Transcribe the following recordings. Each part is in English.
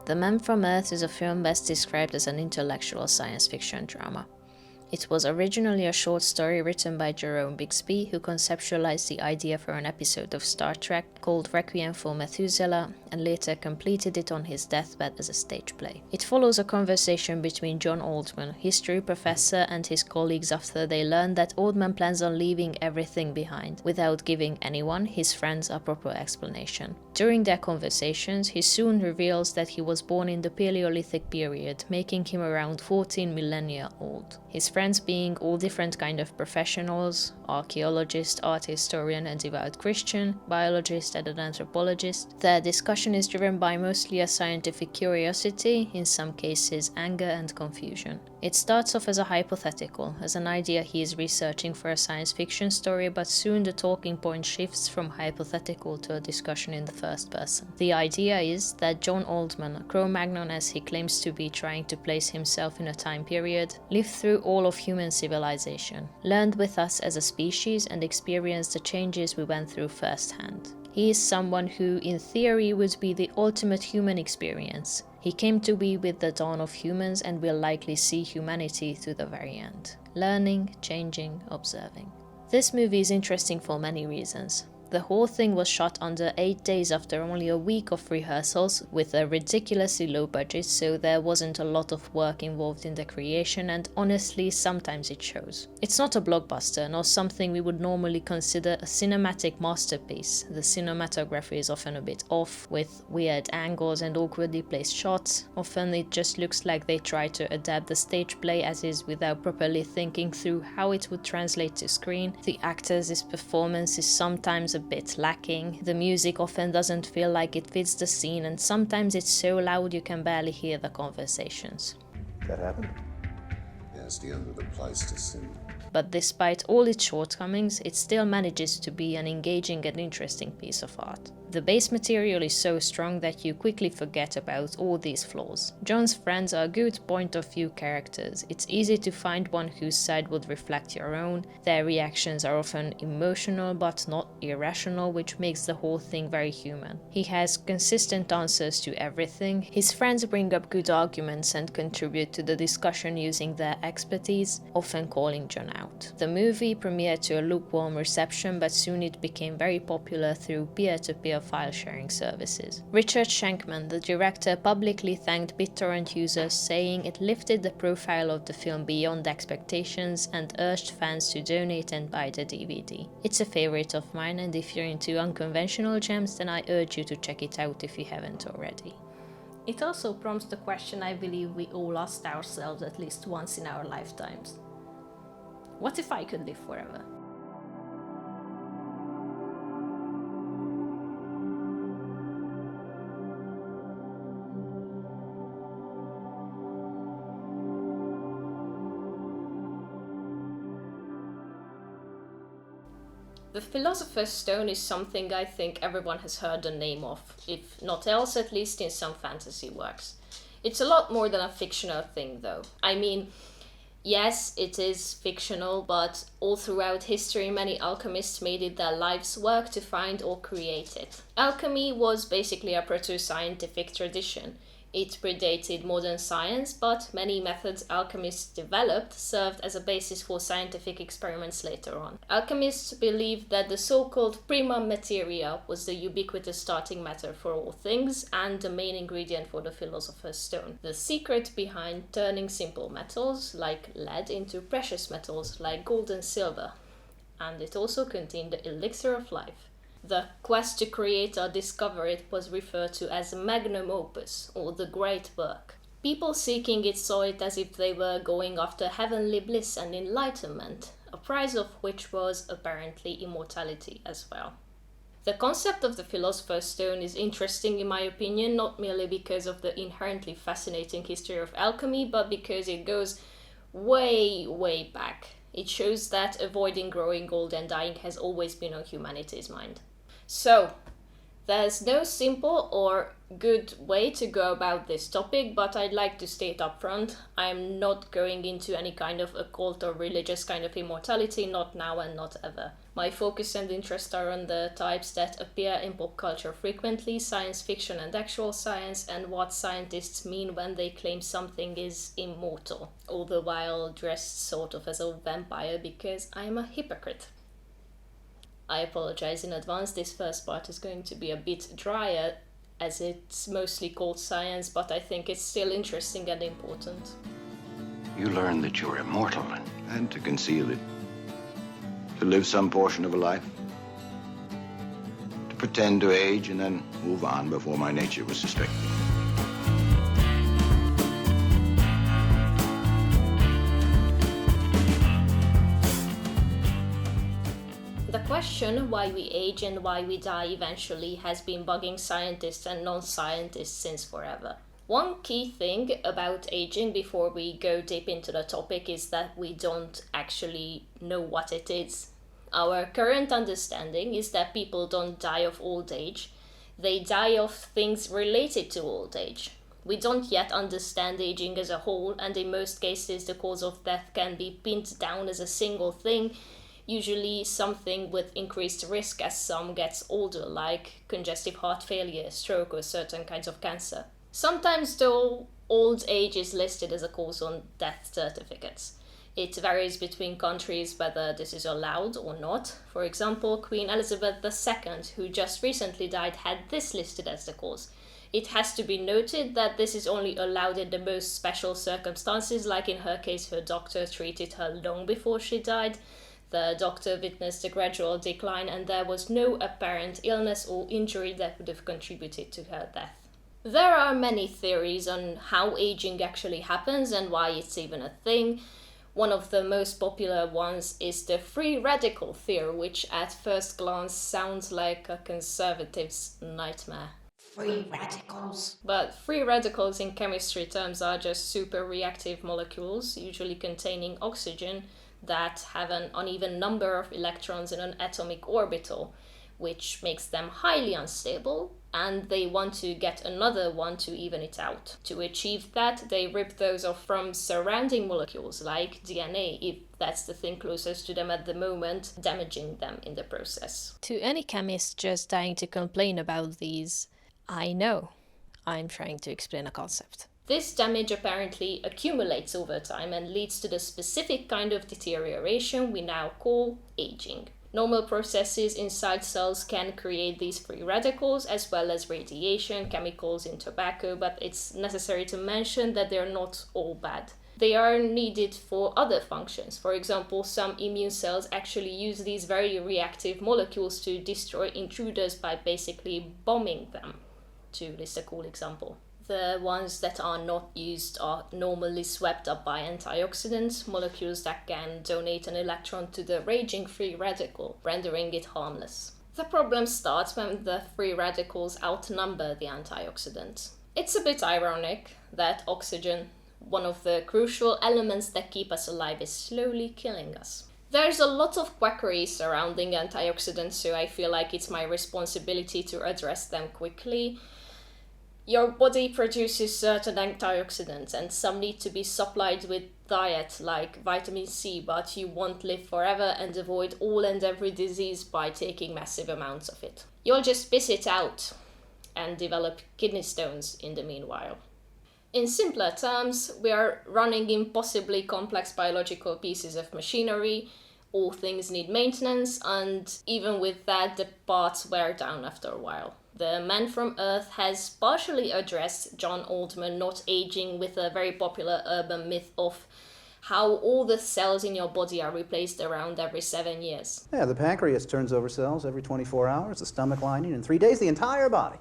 The Man from Earth is a film best described as an intellectual science fiction drama. It was originally a short story written by Jerome Bixby, who conceptualized the idea for an episode of Star Trek called Requiem for Methuselah, and later completed it on his deathbed as a stage play. It follows a conversation between John Oldman, history professor, and his colleagues after they learn that Oldman plans on leaving everything behind, without giving anyone, his friends, a proper explanation. During their conversations, he soon reveals that he was born in the Paleolithic period, making him around 14 millennia old. His friends being all different kind of professionals, archaeologist, art historian, a devout Christian, biologist and an anthropologist. Their discussion is driven by mostly a scientific curiosity, in some cases anger and confusion. It starts off as a hypothetical, as an idea he is researching for a science fiction story, but soon the talking point shifts from hypothetical to a discussion in the first person. The idea is that John Oldman, a Cro-Magnon as he claims to be trying to place himself in a time period, lived through all of human civilization, learned with us as a species and experienced the changes we went through firsthand. He is someone who, in theory, would be the ultimate human experience. He came to be with the dawn of humans and will likely see humanity to the very end. Learning, changing, observing. This movie is interesting for many reasons. The whole thing was shot under 8 days after only a week of rehearsals, with a ridiculously low budget, so there wasn't a lot of work involved in the creation, and honestly, sometimes it shows. It's not a blockbuster, nor something we would normally consider a cinematic masterpiece. The cinematography is often a bit off, with weird angles and awkwardly placed shots. Often it just looks like they try to adapt the stage play as is without properly thinking through how it would translate to screen. The actors' performance is sometimes a bit lacking. The music often doesn't feel like it fits the scene, and sometimes it's so loud you can barely hear the conversations. That happened? Yeah, it's the end of the Pleistocene. But despite all its shortcomings, it still manages to be an engaging and interesting piece of art. The base material is so strong that you quickly forget about all these flaws. John's friends are good point of view characters. It's easy to find one whose side would reflect your own. Their reactions are often emotional but not irrational, which makes the whole thing very human. He has consistent answers to everything. His friends bring up good arguments and contribute to the discussion using their expertise, often calling John out. The movie premiered to a lukewarm reception, but soon it became very popular through peer-to-peer file sharing services. Richard Shankman, the director, publicly thanked BitTorrent users, saying it lifted the profile of the film beyond expectations and urged fans to donate and buy the DVD. It's a favorite of mine, and if you're into unconventional gems, then I urge you to check it out if you haven't already. It also prompts the question I believe we all asked ourselves at least once in our lifetimes. What if I could live forever? The Philosopher's Stone is something I think everyone has heard the name of, if not else at least in some fantasy works. It's a lot more than a fictional thing though. I mean, yes, it is fictional, but all throughout history many alchemists made it their life's work to find or create it. Alchemy was basically a proto-scientific tradition. It predated modern science, but many methods alchemists developed served as a basis for scientific experiments later on. Alchemists believed that the so-called prima materia was the ubiquitous starting matter for all things and the main ingredient for the Philosopher's Stone, the secret behind turning simple metals like lead into precious metals like gold and silver. And it also contained the elixir of life. The quest to create or discover it was referred to as magnum opus, or the great work. People seeking it saw it as if they were going after heavenly bliss and enlightenment, a prize of which was apparently immortality as well. The concept of the Philosopher's Stone is interesting in my opinion, not merely because of the inherently fascinating history of alchemy, but because it goes way, way back. It shows that avoiding growing old and dying has always been on humanity's mind. So, There's no simple or good way to go about this topic, but I'd like to state up front, I'm not going into any kind of occult or religious kind of immortality, not now and not ever. My focus and interest are on the types that appear in pop culture frequently, science fiction and actual science, and what scientists mean when they claim something is immortal, all the while dressed sort of as a vampire because I'm a hypocrite. I apologize in advance, this first part is going to be a bit drier as it's mostly called science, but I think it's still interesting and important. You learn that you're immortal and to conceal it. To live some portion of a life. To pretend to age and then move on before my nature was suspected. The question why we age and why we die eventually has been bugging scientists and non-scientists since forever. One key thing about aging before we go deep into the topic is that we don't actually know what it is. Our current understanding is that people don't die of old age, they die of things related to old age. We don't yet understand aging as a whole, and in most cases the cause of death can be pinned down as a single thing, usually something with increased risk as some gets older, like congestive heart failure, stroke, or certain kinds of cancer. Sometimes though, old age is listed as a cause on death certificates. It varies between countries whether this is allowed or not. For example, Queen Elizabeth II, who just recently died, had this listed as the cause. It has to be noted that this is only allowed in the most special circumstances, like in her case her doctor treated her long before she died. The doctor witnessed a gradual decline and there was no apparent illness or injury that would have contributed to her death. There are many theories on how aging actually happens and why it's even a thing. One of the most popular ones is the free radical theory, which at first glance sounds like a conservative's nightmare. Free radicals. But free radicals in chemistry terms are just super reactive molecules, usually containing oxygen, that have an uneven number of electrons in an atomic orbital, which makes them highly unstable, and they want to get another one to even it out. To achieve that, they rip those off from surrounding molecules, like DNA, if that's the thing closest to them at the moment, damaging them in the process. To any chemist just dying to complain about these, I know I'm trying to explain a concept. This damage apparently accumulates over time and leads to the specific kind of deterioration we now call aging. Normal processes inside cells can create these free radicals as well as radiation, chemicals in tobacco, but it's necessary to mention that they're not all bad. They are needed for other functions. For example, some immune cells actually use these very reactive molecules to destroy intruders by basically bombing them, to list a cool example. The ones that are not used are normally swept up by antioxidants, molecules that can donate an electron to the raging free radical, rendering it harmless. The problem starts when the free radicals outnumber the antioxidants. It's a bit ironic that oxygen, one of the crucial elements that keep us alive, is slowly killing us. There's a lot of quackery surrounding antioxidants, so I feel like it's my responsibility to address them quickly. Your body produces certain antioxidants and some need to be supplied with diet like vitamin C, but you won't live forever and avoid all and every disease by taking massive amounts of it. You'll just piss it out and develop kidney stones in the meanwhile. In simpler terms, we are running impossibly complex biological pieces of machinery. All things need maintenance, and even with that, the parts wear down after a while. The Man from Earth has partially addressed John Oldman not aging with a very popular urban myth of how all the cells in your body are replaced around every 7 years. Yeah, the pancreas turns over cells every 24 hours, the stomach lining in 3 days, the entire body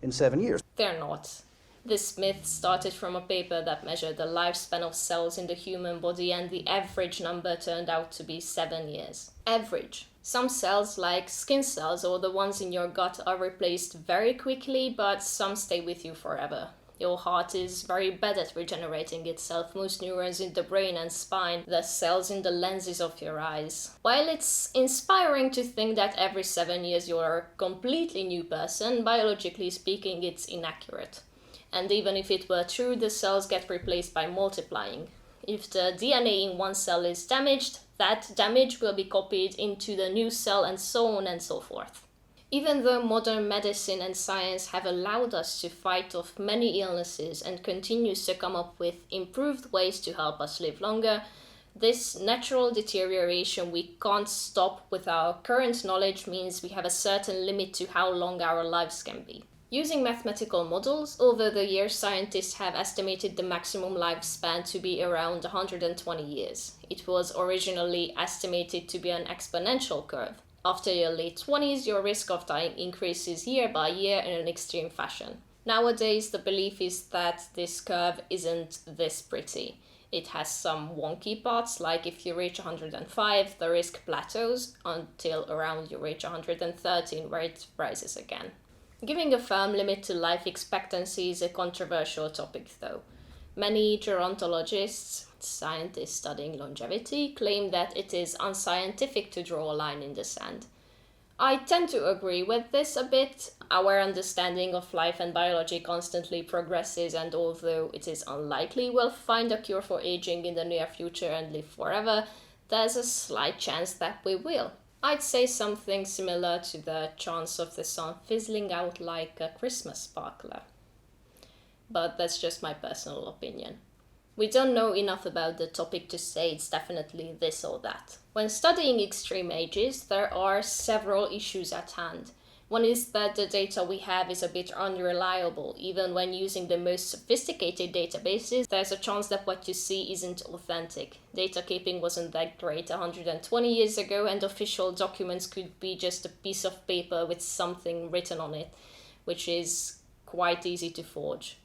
in 7 years. They're not. This myth started from a paper that measured the lifespan of cells in the human body, and the average number turned out to be 7 years. Average. Some cells, like skin cells or the ones in your gut, are replaced very quickly, but some stay with you forever. Your heart is very bad at regenerating itself, most neurons in the brain and spine, the cells in the lenses of your eyes. While it's inspiring to think that every 7 years you're a completely new person, biologically speaking it's inaccurate. And even if it were true, the cells get replaced by multiplying. If the DNA in one cell is damaged, that damage will be copied into the new cell and so on and so forth. Even though modern medicine and science have allowed us to fight off many illnesses and continues to come up with improved ways to help us live longer, this natural deterioration we can't stop with our current knowledge means we have a certain limit to how long our lives can be. Using mathematical models, over the years scientists have estimated the maximum lifespan to be around 120 years. It was originally estimated to be an exponential curve. After your late 20s, your risk of dying increases year by year in an extreme fashion. Nowadays, the belief is that this curve isn't this pretty. It has some wonky parts, like if you reach 105, the risk plateaus until around you reach 113, where it rises again. Giving a firm limit to life expectancy is a controversial topic, though. Many gerontologists, scientists studying longevity, claim that it is unscientific to draw a line in the sand. I tend to agree with this a bit. Our understanding of life and biology constantly progresses, and although it is unlikely we'll find a cure for aging in the near future and live forever, there's a slight chance that we will. I'd say something similar to the chance of the sun fizzling out like a Christmas sparkler. But that's just my personal opinion. We don't know enough about the topic to say it's definitely this or that. When studying extreme ages, there are several issues at hand. One is that the data we have is a bit unreliable. Even when using the most sophisticated databases, there's a chance that what you see isn't authentic. Data keeping wasn't that great 120 years ago, and official documents could be just a piece of paper with something written on it, which is quite easy to forge.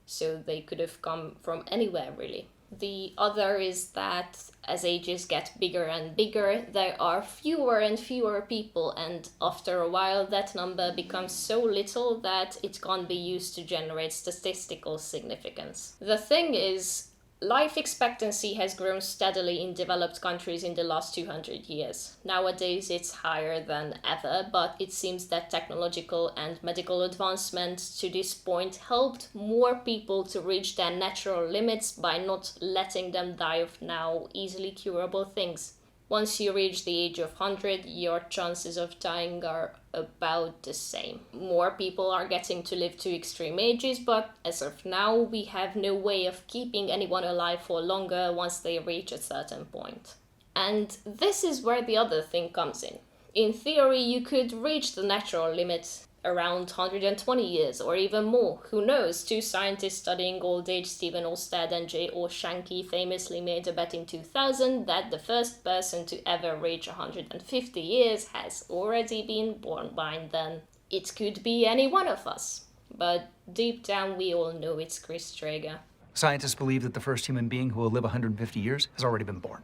So they could have come from anywhere, really. The other is that as ages get bigger and bigger, there are fewer and fewer people, and after a while that number becomes so little that it can't be used to generate statistical significance. The thing is, life expectancy has grown steadily in developed countries in the last 200 years. Nowadays it's higher than ever, but it seems that technological and medical advancements to this point helped more people to reach their natural limits by not letting them die of now easily curable things. Once you reach the age of 100, your chances of dying are about the same. More people are getting to live to extreme ages, but as of now, we have no way of keeping anyone alive for longer once they reach a certain point. And this is where the other thing comes in. In theory, you could reach the natural limit around 120 years or even more. Who knows? Two scientists studying old age, Stephen Olstad and J. O. Shanky, famously made a bet in 2000 that the first person to ever reach 150 years has already been born by then. It could be any one of us, but deep down we all know it's Chris Traeger. Scientists believe that the first human being who will live 150 years has already been born.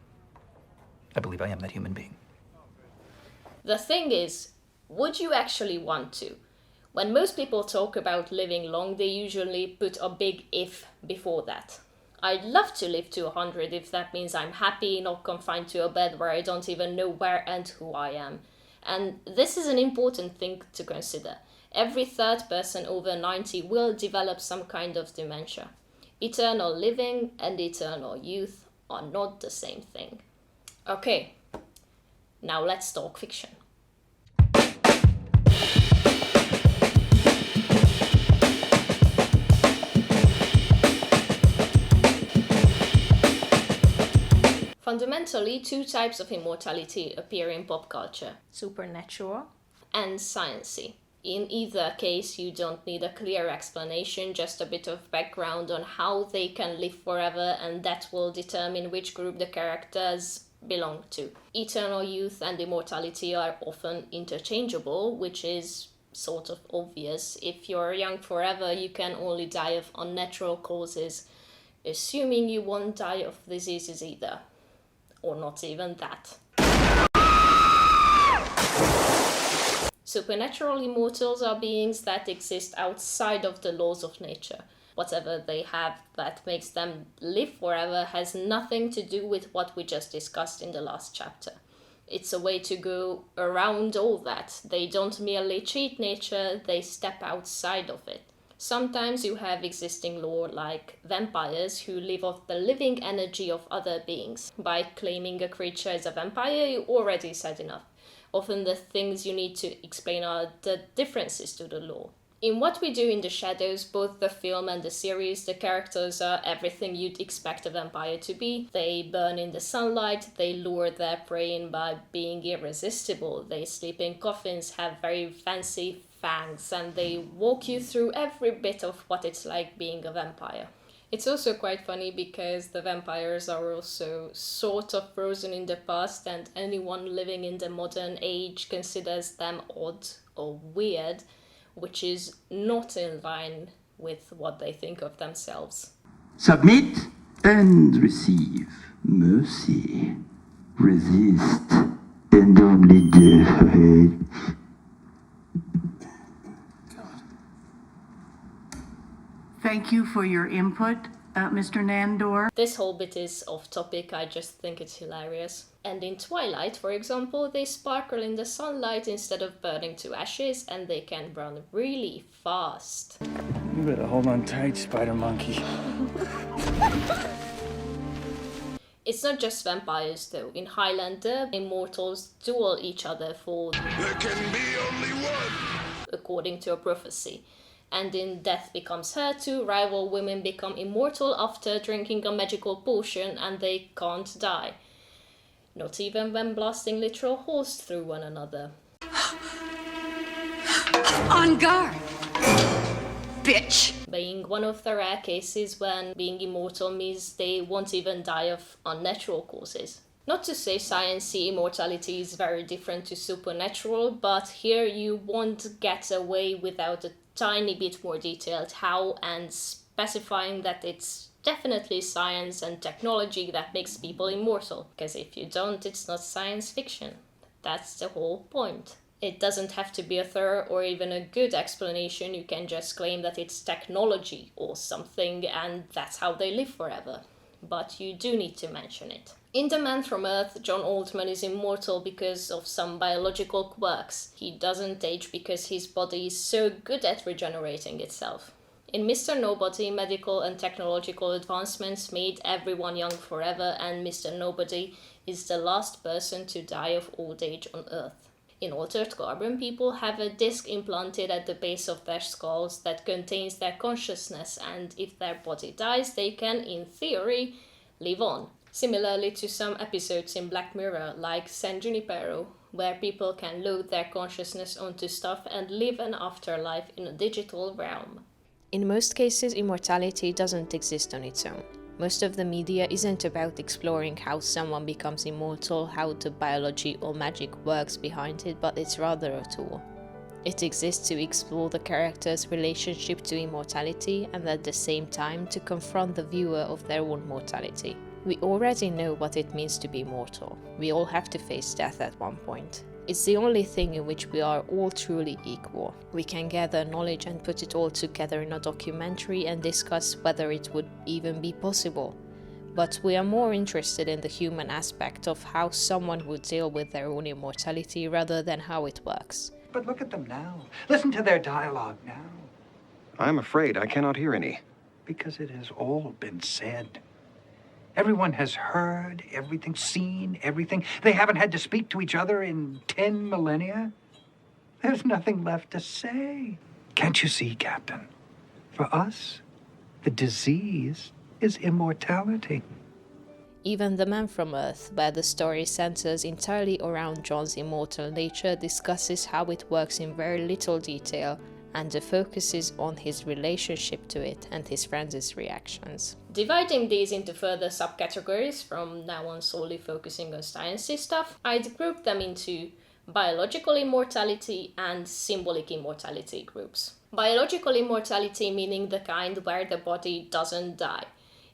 I believe I am that human being. The thing is, would you actually want to? When most people talk about living long, they usually put a big if before that. I'd love to live to 100 if that means I'm happy, not confined to a bed where I don't even know where and who I am. And this is an important thing to consider. Every third person over 90 will develop some kind of dementia. Eternal living and eternal youth are not the same thing. Okay, now let's talk fiction. Fundamentally, two types of immortality appear in pop culture: Supernatural and science-y. In either case, you don't need a clear explanation, just a bit of background on how they can live forever, and that will determine which group the characters belong to. Eternal youth and immortality are often interchangeable, which is sort of obvious. If you're young forever, you can only die of unnatural causes, assuming you won't die of diseases either. Or not even that. Supernatural immortals are beings that exist outside of the laws of nature. whatever they have that makes them live forever has nothing to do with what we just discussed in the last chapter. It's a way to go around all that. They don't merely cheat nature, they step outside of it. Sometimes you have existing lore like vampires who live off the living energy of other beings. By claiming a creature as a vampire, you already said enough. Often the things you need to explain are the differences to the lore. In What We Do in the Shadows, both the film and the series, the characters are everything you'd expect a vampire to be. They burn in the sunlight, they lure their prey in by being irresistible, they sleep in coffins, have very fancy fangs, and they walk you through every bit of what it's like being a vampire. It's also quite funny because the vampires are also sort of frozen in the past, and anyone living in the modern age considers them odd or weird, which is not in line with what they think of themselves. Submit and receive mercy. Resist and only die. Thank you for your input, Mr. Nandor. This whole bit is off topic, I just think it's hilarious. And in Twilight, for example, they sparkle in the sunlight instead of burning to ashes, and they can run really fast. You better hold on tight, spider monkey. It's not just vampires though. In Highlander, immortals duel each other for There can be only one. according to a prophecy. And in Death Becomes Her, two rival women become immortal after drinking a magical potion, and they can't die. Not even when blasting literal holes through one another. On guard! Bitch! Being one of the rare cases when being immortal means they won't even die of unnatural causes. Not to say science-y immortality is very different to supernatural, but here you won't get away without a tiny bit more detailed how, and specifying that it's definitely science and technology that makes people immortal. Because if you don't, it's not science fiction. That's the whole point. It doesn't have to be a thorough or even a good explanation, you can just claim that it's technology or something and that's how they live forever. But you do need to mention it. In The Man from Earth, John Altman is immortal because of some biological quirks. He doesn't age because his body is so good at regenerating itself. In Mr. Nobody, medical and technological advancements made everyone young forever, and Mr. Nobody is the last person to die of old age on Earth. In Altered Carbon, people have a disc implanted at the base of their skulls that contains their consciousness, and if their body dies, they can, in theory, live on. Similarly to some episodes in Black Mirror, like San Junipero, where people can load their consciousness onto stuff and live an afterlife in a digital realm. In most cases, immortality doesn't exist on its own. Most of the media isn't about exploring how someone becomes immortal, how the biology or magic works behind it, but it's rather a tool. It exists to explore the character's relationship to immortality and at the same time to confront the viewer of their own mortality. We already know what it means to be mortal. We all have to face death at one point. It's the only thing in which we are all truly equal. We can gather knowledge and put it all together in a documentary and discuss whether it would even be possible. But we are more interested in the human aspect of how someone would deal with their own immortality rather than how it works. But look at them now. Listen to their dialogue now. I'm afraid I cannot hear any. Because it has all been said. Everyone has heard everything, seen everything. They haven't had to speak to each other in 10 millennia. There's nothing left to say. Can't you see, Captain? For us, the disease is immortality. Even The Man from Earth, where the story centers entirely around John's immortal nature, discusses how it works in very little detail, and the focus is on his relationship to it and his friends' reactions. Dividing these into further subcategories, from now on solely focusing on sciencey stuff, I'd group them into biological immortality and symbolic immortality groups. Biological immortality meaning the kind where the body doesn't die.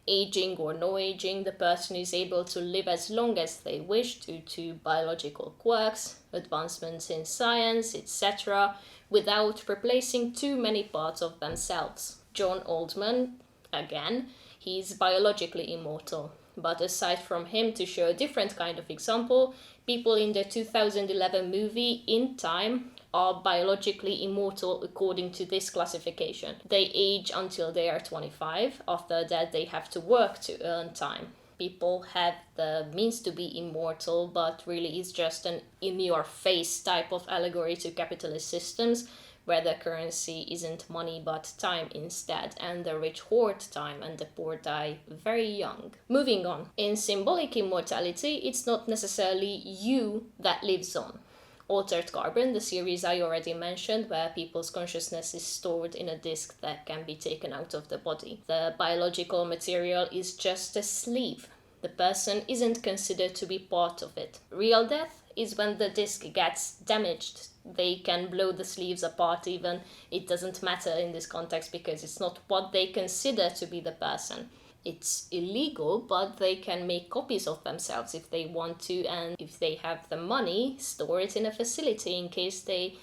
Aging or no aging, the person is able to live as long as they wish due to biological quirks, advancements in science, etc., without replacing too many parts of themselves. John Oldman, again, he's biologically immortal. But aside from him, to show a different kind of example, people in the 2011 movie In Time are biologically immortal according to this classification. They age until they are 25. After that, they have to work to earn time. People have the means to be immortal, but really it's just an in-your-face type of allegory to capitalist systems, where the currency isn't money but time instead, and the rich hoard time and the poor die very young. Moving on. In symbolic immortality, it's not necessarily you that lives on. Altered Carbon, the series I already mentioned, where people's consciousness is stored in a disk that can be taken out of the body. The biological material is just a sleeve. The person isn't considered to be part of it. Real death is when the disk gets damaged. They can blow the sleeves apart even. It doesn't matter in this context because it's not what they consider to be the person. It's illegal, but they can make copies of themselves if they want to, and if they have the money, store it in a facility in case they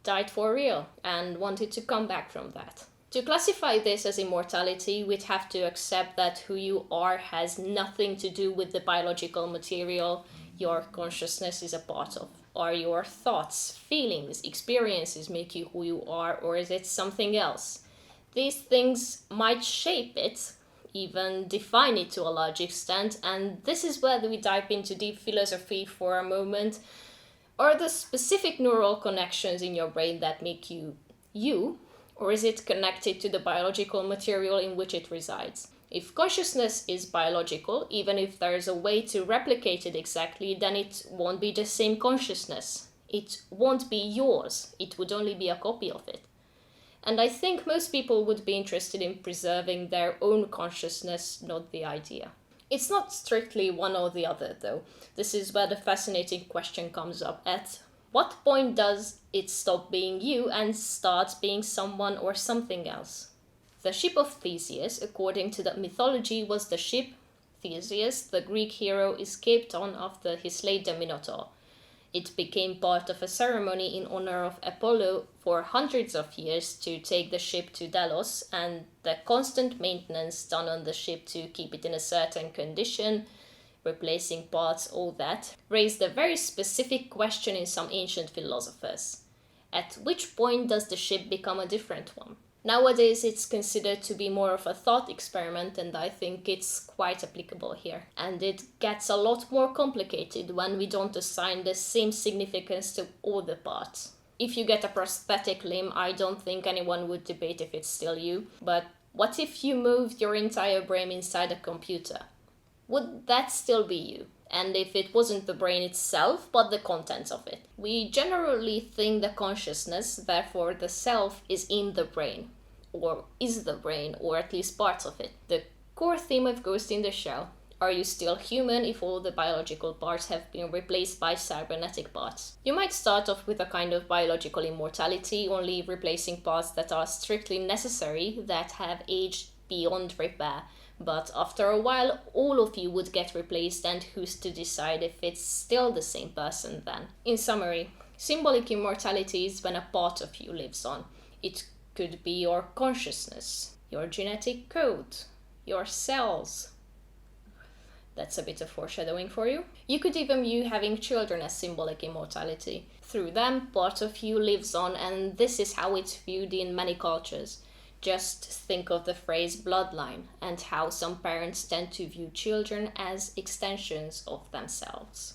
died for real and wanted to come back from that. To classify this as immortality, we'd have to accept that who you are has nothing to do with the biological material your consciousness is a part of. Are your thoughts, feelings, experiences make you who you are, or is it something else? These things might shape it, even define it to a large extent, and this is where we dive into deep philosophy for a moment. Are the specific neural connections in your brain that make you you, or is it connected to the biological material in which it resides? If consciousness is biological, even if there is a way to replicate it exactly, then it won't be the same consciousness. It won't be yours. It would only be a copy of it. And I think most people would be interested in preserving their own consciousness, not the idea. It's not strictly one or the other, though. This is where the fascinating question comes up. At what point does it stop being you and starts being someone or something else? The ship of Theseus, according to the mythology, was the ship Theseus, the Greek hero, escaped on after he slayed the Minotaur. It became part of a ceremony in honor of Apollo for hundreds of years to take the ship to Delos, and the constant maintenance done on the ship to keep it in a certain condition, replacing parts, all that, raised a very specific question in some ancient philosophers. At which point does the ship become a different one? Nowadays it's considered to be more of a thought experiment, and I think it's quite applicable here. And it gets a lot more complicated when we don't assign the same significance to all the parts. If you get a prosthetic limb, I don't think anyone would debate if it's still you, but what if you moved your entire brain inside a computer? Would that still be you? And if it wasn't the brain itself, but the contents of it? We generally think the consciousness, therefore the self, is in the brain, or is the brain, or at least parts of it. The core theme of Ghost in the Shell. Are you still human if all the biological parts have been replaced by cybernetic parts? You might start off with a kind of biological immortality, only replacing parts that are strictly necessary, that have aged beyond repair. But after a while, all of you would get replaced, and who's to decide if it's still the same person then? In summary, symbolic immortality is when a part of you lives on. It could be your consciousness, your genetic code, your cells. That's a bit of foreshadowing for you. You could even view having children as symbolic immortality. Through them, part of you lives on, and this is how it's viewed in many cultures. Just think of the phrase bloodline and how some parents tend to view children as extensions of themselves.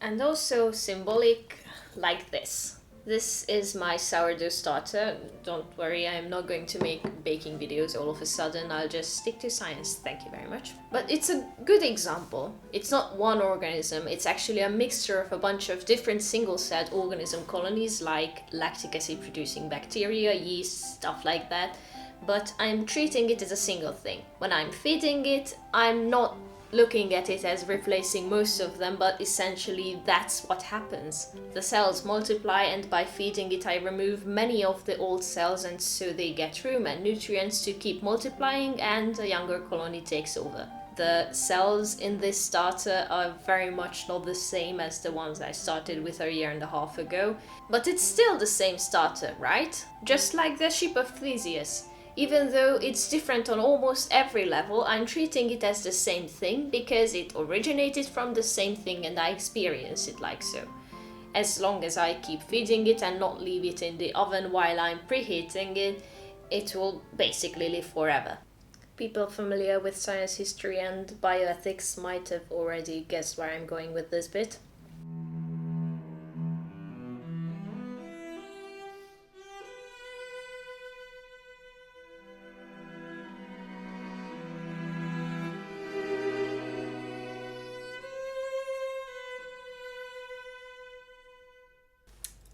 And also symbolic like this. This is my sourdough starter. Don't worry, I'm not going to make baking videos all of a sudden. I'll just stick to science, thank you very much. But it's a good example. It's not one organism, it's actually a mixture of a bunch of different single-celled organism colonies like lactic acid producing bacteria, yeast, stuff like that. But I'm treating it as a single thing. When I'm feeding it, I'm not looking at it as replacing most of them, but essentially that's what happens. The cells multiply, and by feeding it I remove many of the old cells, and so they get room and nutrients to keep multiplying, and a younger colony takes over. The cells in this starter are very much not the same as the ones I started with a year and a half ago, but it's still the same starter, right? Just like the ship of Theseus. Even though it's different on almost every level, I'm treating it as the same thing because it originated from the same thing and I experience it like so. As long as I keep feeding it and not leave it in the oven while I'm preheating it, it will basically live forever. People familiar with science history and bioethics might have already guessed where I'm going with this bit.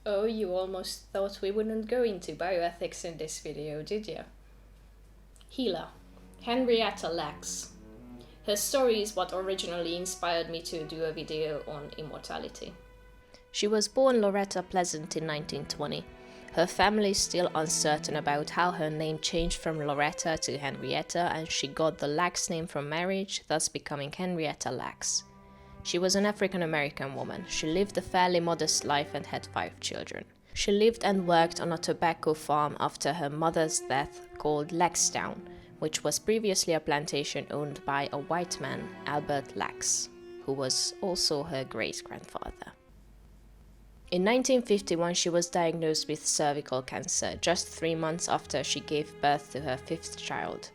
Oh, you almost thought we wouldn't go into bioethics in this video, did you? HeLa, Henrietta Lacks. Her story is what originally inspired me to do a video on Immortality. She was born Loretta Pleasant in 1920. Her family is still uncertain about how her name changed from Loretta to Henrietta, and she got the Lacks name from marriage, thus becoming Henrietta Lacks. She was an African-American woman. She lived a fairly modest life and had 5 children. She lived and worked on a tobacco farm after her mother's death called Lackstown, which was previously a plantation owned by a white man, Albert Lacks, who was also her great-grandfather. In 1951, she was diagnosed with cervical cancer, just 3 months after she gave birth to her 5th child.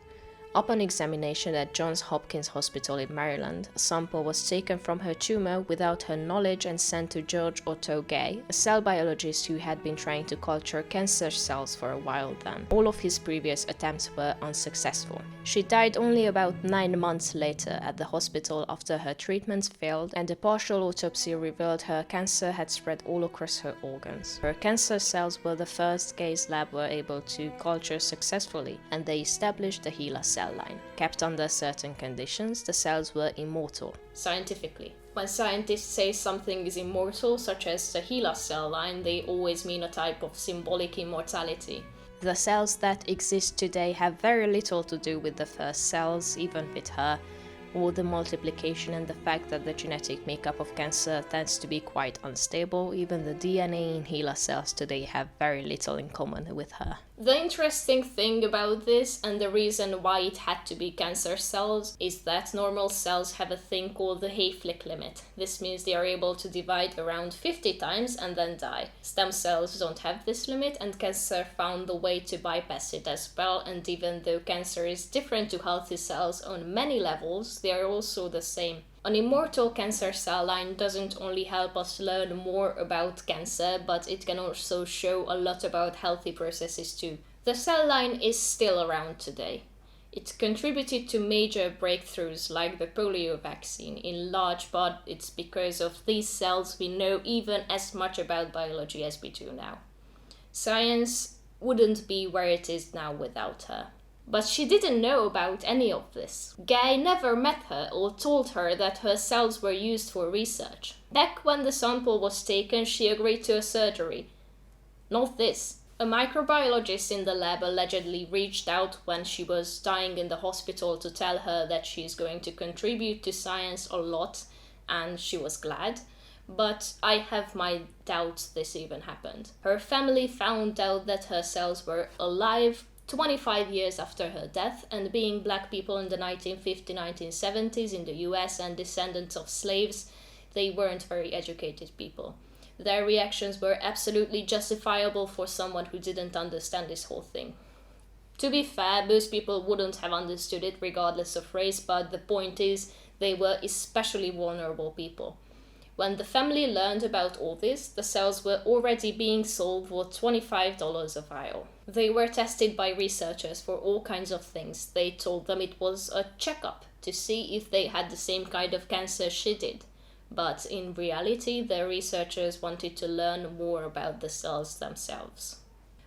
Upon examination at Johns Hopkins Hospital in Maryland, a sample was taken from her tumor without her knowledge and sent to George Otto Gay, a cell biologist who had been trying to culture cancer cells for a while then. All of his previous attempts were unsuccessful. She died only about 9 months later at the hospital after her treatments failed, and a partial autopsy revealed her cancer had spread all across her organs. Her cancer cells were the first Gay's lab were able to culture successfully, and they established the HeLa cell line. Kept under certain conditions, the cells were immortal. Scientifically, when scientists say something is immortal, such as the HeLa cell line, they always mean a type of symbolic immortality. The cells that exist today have very little to do with the first cells, even with her, or the multiplication and the fact that the genetic makeup of cancer tends to be quite unstable. Even the DNA in HeLa cells today have very little in common with her. The interesting thing about this, and the reason why it had to be cancer cells, is that normal cells have a thing called the Hayflick limit. This means they are able to divide around 50 times and then die. Stem cells don't have this limit, and cancer found a way to bypass it as well, and even though cancer is different to healthy cells on many levels, they are also the same. An immortal cancer cell line doesn't only help us learn more about cancer, but it can also show a lot about healthy processes too. The cell line is still around today. It contributed to major breakthroughs like the polio vaccine. In large part, it's because of these cells we know even as much about biology as we do now. Science wouldn't be where it is now without her. But she didn't know about any of this. Gay never met her or told her that her cells were used for research. Back when the sample was taken, she agreed to a surgery. Not this. A microbiologist in the lab allegedly reached out when she was dying in the hospital to tell her that she's going to contribute to science a lot, and she was glad. But I have my doubts this even happened. Her family found out that her cells were alive 25 years after her death, and being black people in the 1950s-1970s in the US and descendants of slaves, they weren't very educated people. Their reactions were absolutely justifiable for someone who didn't understand this whole thing. To be fair, most people wouldn't have understood it regardless of race, but the point is, they were especially vulnerable people. When the family learned about all this, the cells were already being sold for $25 a vial. They were tested by researchers for all kinds of things. They told them it was a checkup to see if they had the same kind of cancer she did. But in reality, the researchers wanted to learn more about the cells themselves.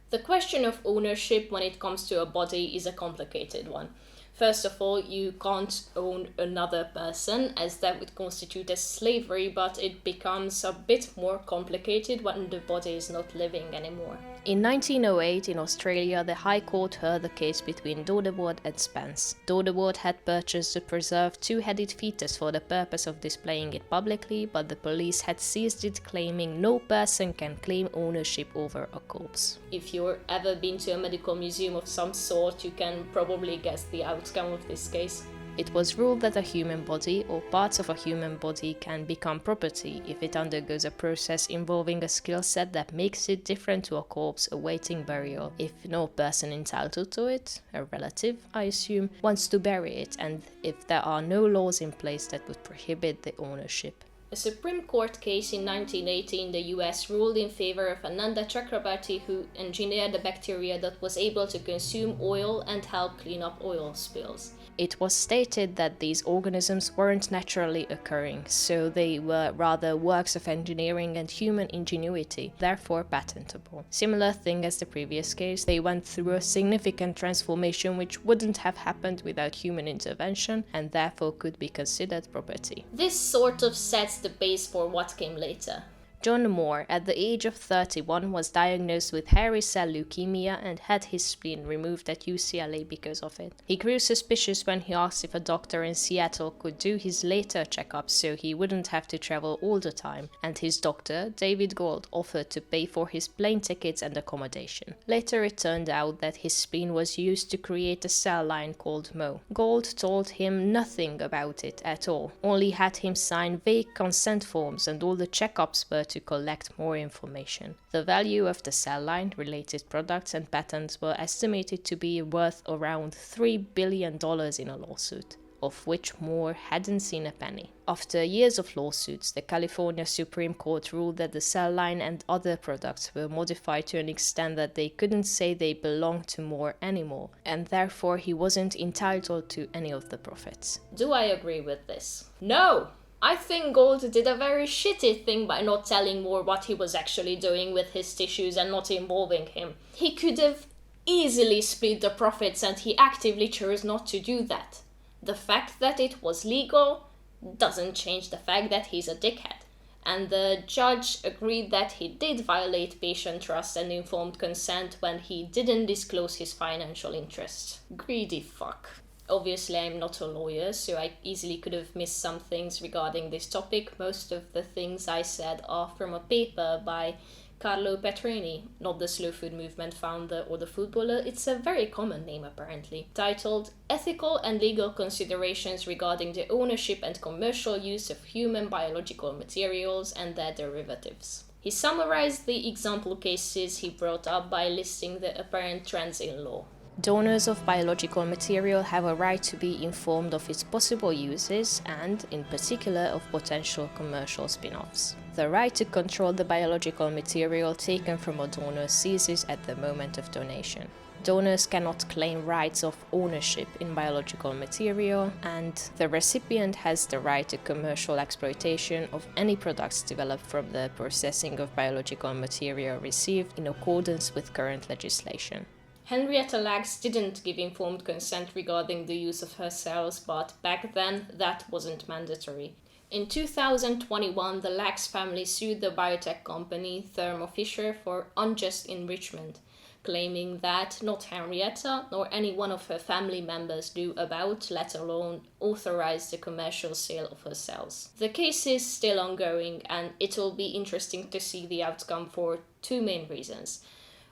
The question of ownership when it comes to a body is a complicated one. First of all, you can't own another person, as that would constitute as slavery, but it becomes a bit more complicated when the body is not living anymore. In 1908, in Australia, the High Court heard the case between Dodewaard and Spence. Dodewaard had purchased a preserved two-headed fetus for the purpose of displaying it publicly, but the police had seized it, claiming no person can claim ownership over a corpse. If you've ever been to a medical museum of some sort, you can probably guess the outcome of this case. It was ruled that a human body or parts of a human body can become property if it undergoes a process involving a skill set that makes it different to a corpse awaiting burial if no person entitled to it, a relative I assume, wants to bury it, and if there are no laws in place that would prohibit the ownership. A Supreme Court case in 1980 in the US ruled in favor of Ananda Chakrabarty, who engineered a bacteria that was able to consume oil and help clean up oil spills. It was stated that these organisms weren't naturally occurring, so they were rather works of engineering and human ingenuity, therefore patentable. Similar thing as the previous case, they went through a significant transformation which wouldn't have happened without human intervention and therefore could be considered property. This sort of sets the base for what came later. John Moore, at the age of 31, was diagnosed with hairy cell leukemia and had his spleen removed at UCLA because of it. He grew suspicious when he asked if a doctor in Seattle could do his later checkups so he wouldn't have to travel all the time, and his doctor, David Gold, offered to pay for his plane tickets and accommodation. Later it turned out that his spleen was used to create a cell line called Mo. Gold told him nothing about it at all, only had him sign vague consent forms, and all the checkups were to collect more information. The value of the cell line, related products and patents were estimated to be worth around $3 billion in a lawsuit, of which Moore hadn't seen a penny. After years of lawsuits, the California Supreme Court ruled that the cell line and other products were modified to an extent that they couldn't say they belonged to Moore anymore, and therefore he wasn't entitled to any of the profits. Do I agree with this? No! I think Gold did a very shitty thing by not telling Moore what he was actually doing with his tissues and not involving him. He could have easily split the profits, and he actively chose not to do that. The fact that it was legal doesn't change the fact that he's a dickhead. And the judge agreed that he did violate patient trust and informed consent when he didn't disclose his financial interests. Greedy fuck. Obviously, I'm not a lawyer, so I easily could have missed some things regarding this topic. Most of the things I said are from a paper by Carlo Petrini, not the slow food movement founder or the footballer. It's a very common name apparently, titled Ethical and Legal Considerations Regarding the Ownership and Commercial Use of Human Biological Materials and Their Derivatives. He summarized the example cases he brought up by listing the apparent trends in law. Donors of biological material have a right to be informed of its possible uses and, in particular, of potential commercial spin-offs. The right to control the biological material taken from a donor ceases at the moment of donation. Donors cannot claim rights of ownership in biological material, and the recipient has the right to commercial exploitation of any products developed from the processing of biological material received in accordance with current legislation. Henrietta Lacks didn't give informed consent regarding the use of her cells, but back then that wasn't mandatory. In 2021, the Lacks family sued the biotech company Thermo Fisher for unjust enrichment, claiming that not Henrietta nor any one of her family members knew about, let alone authorized the commercial sale of her cells. The case is still ongoing, and it'll be interesting to see the outcome for two main reasons.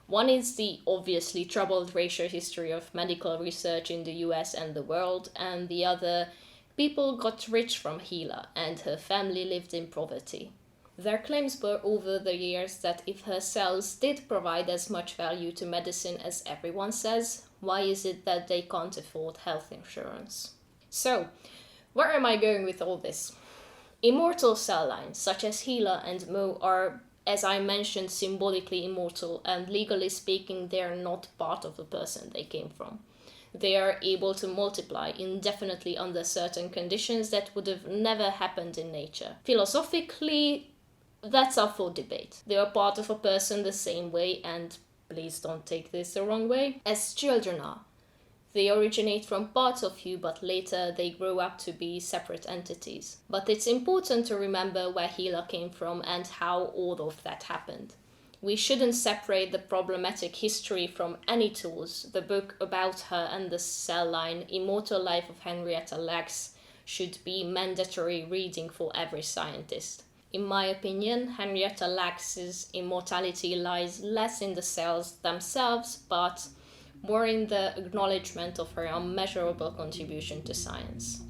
One is the obviously troubled racial history of medical research in the US and the world, and the other, people got rich from HeLa and her family lived in poverty. Their claims were over the years that if her cells did provide as much value to medicine as everyone says, why is it that they can't afford health insurance? So, where am I going with all this? Immortal cell lines, such as HeLa and Mo, are, as I mentioned, symbolically immortal, and legally speaking, they are not part of the person they came from. They are able to multiply indefinitely under certain conditions that would have never happened in nature. Philosophically, that's up for debate. They are part of a person the same way, and please don't take this the wrong way, as children are. They originate from parts of you, but later they grow up to be separate entities. But it's important to remember where HeLa came from and how all of that happened. We shouldn't separate the problematic history from any tools. The book about her and the cell line, Immortal Life of Henrietta Lacks, should be mandatory reading for every scientist. In my opinion, Henrietta Lacks's immortality lies less in the cells themselves, but more in the acknowledgement of her unmeasurable contribution to science.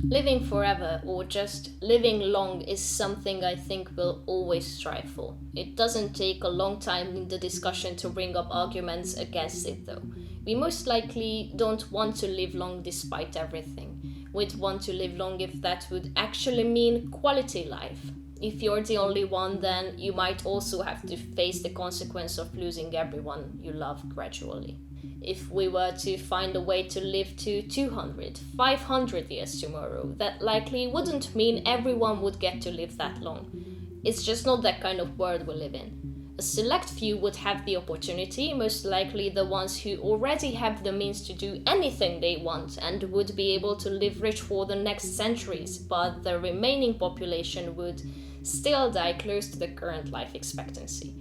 Living forever, or just living long, is something I think we'll always strive for. It doesn't take a long time in the discussion to bring up arguments against it though. We most likely don't want to live long despite everything. We'd want to live long if that would actually mean quality life. If you're the only one, then you might also have to face the consequence of losing everyone you love gradually. If we were to find a way to live to 200, 500 years tomorrow, that likely wouldn't mean everyone would get to live that long. It's just not that kind of world we live in. A select few would have the opportunity, most likely the ones who already have the means to do anything they want and would be able to live rich for the next centuries, but the remaining population would still die close to the current life expectancy,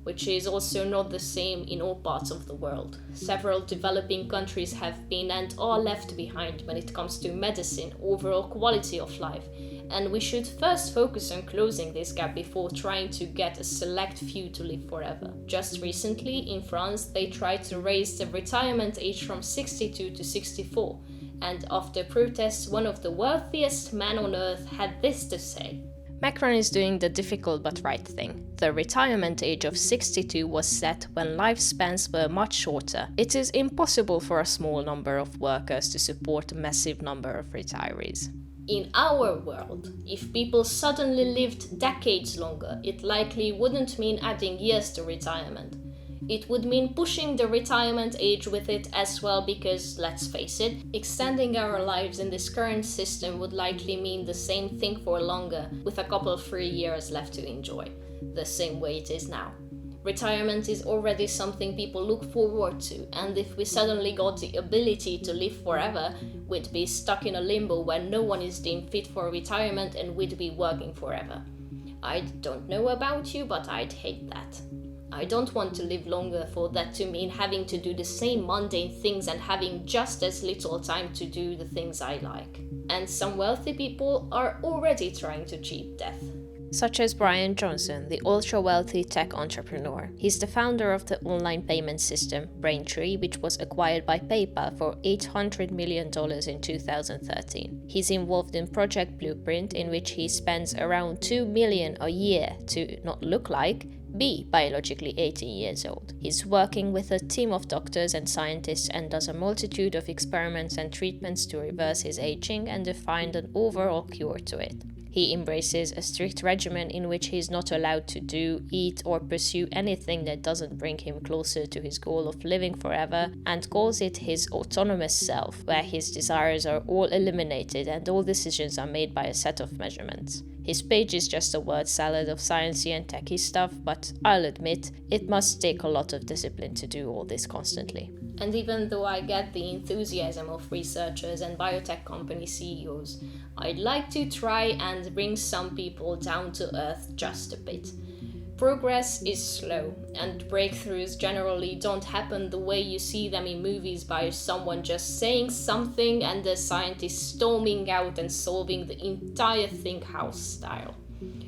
which is also not the same in all parts of the world. Several developing countries have been and are left behind when it comes to medicine, overall quality of life, and we should first focus on closing this gap before trying to get a select few to live forever. Just recently, in France, they tried to raise the retirement age from 62 to 64, and after protests, one of the wealthiest men on earth had this to say: Macron is doing the difficult but right thing. The retirement age of 62 was set when lifespans were much shorter. It is impossible for a small number of workers to support a massive number of retirees. In our world, if people suddenly lived decades longer, it likely wouldn't mean adding years to retirement. It would mean pushing the retirement age with it as well because, let's face it, extending our lives in this current system would likely mean the same thing for longer, with a couple of free years left to enjoy, the same way it is now. Retirement is already something people look forward to, and if we suddenly got the ability to live forever, we'd be stuck in a limbo where no one is deemed fit for retirement and we'd be working forever. I don't know about you, but I'd hate that. I don't want to live longer for that to mean having to do the same mundane things and having just as little time to do the things I like. And some wealthy people are already trying to cheat death. Such as Brian Johnson, the ultra-wealthy tech entrepreneur. He's the founder of the online payment system Braintree, which was acquired by PayPal for $800 million in 2013. He's involved in Project Blueprint, in which he spends around $2 million a year to not look like, be biologically 18 years old. He's working with a team of doctors and scientists and does a multitude of experiments and treatments to reverse his aging and to find an overall cure to it. He embraces a strict regimen in which he is not allowed to do, eat, or pursue anything that doesn't bring him closer to his goal of living forever, and calls it his autonomous self, where his desires are all eliminated and all decisions are made by a set of measurements. His page is just a word salad of sciencey and techie stuff, but I'll admit, it must take a lot of discipline to do all this constantly. And even though I get the enthusiasm of researchers and biotech company CEOs, I'd like to try and bring some people down to earth just a bit. Progress is slow, and breakthroughs generally don't happen the way you see them in movies by someone just saying something and the scientist storming out and solving the entire thing house style.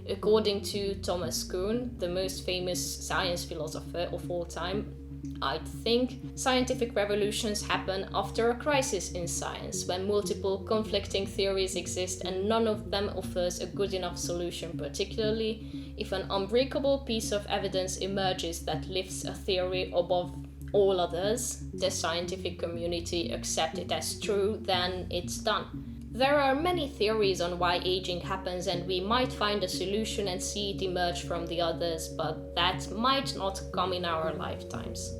According to Thomas Kuhn, the most famous science philosopher of all time, I think scientific revolutions happen after a crisis in science, when multiple conflicting theories exist and none of them offers a good enough solution, particularly if an unbreakable piece of evidence emerges that lifts a theory above all others, the scientific community accepts it as true, then it's done. There are many theories on why aging happens, and we might find a solution and see it emerge from the others, but that might not come in our lifetimes.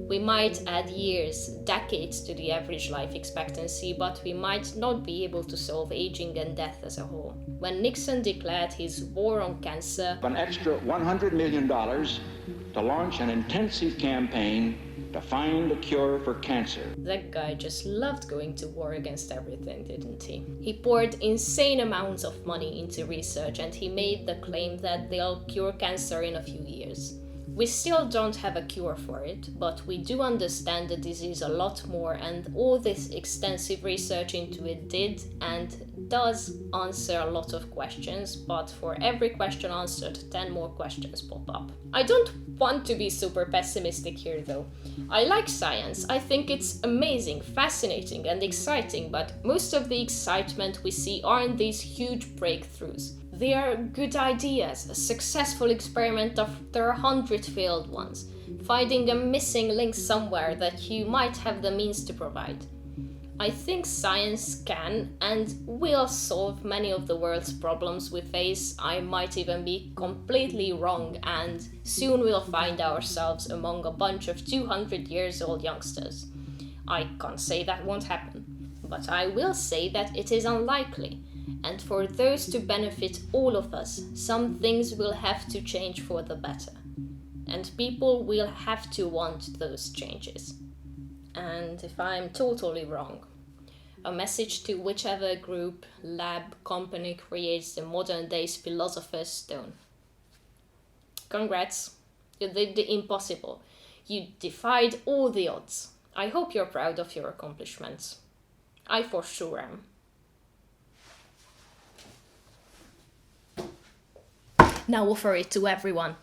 We might add years, decades to the average life expectancy, but we might not be able to solve aging and death as a whole. When Nixon declared his war on cancer, an extra $100 million to launch an intensive campaign to find a cure for cancer. That guy just loved going to war against everything, didn't he? He poured insane amounts of money into research, and he made the claim that they'll cure cancer in a few years. We still don't have a cure for it, but we do understand the disease a lot more, and all this extensive research into it did and does answer a lot of questions, but for every question answered, 10 more questions pop up. I don't want to be super pessimistic here though. I like science, I think it's amazing, fascinating and exciting, but most of the excitement we see aren't these huge breakthroughs. They are good ideas, a successful experiment after 100 failed ones, finding a missing link somewhere that you might have the means to provide. I think science can and will solve many of the world's problems we face. I might even be completely wrong, and soon we'll find ourselves among a bunch of 200 years old youngsters. I can't say that won't happen, but I will say that it is unlikely. And for those to benefit all of us, some things will have to change for the better. And people will have to want those changes. And if I'm totally wrong, a message to whichever group, lab, company creates the modern day's Philosopher's Stone. Congrats, you did the impossible. You defied all the odds. I hope you're proud of your accomplishments. I for sure am. Now offer it to everyone.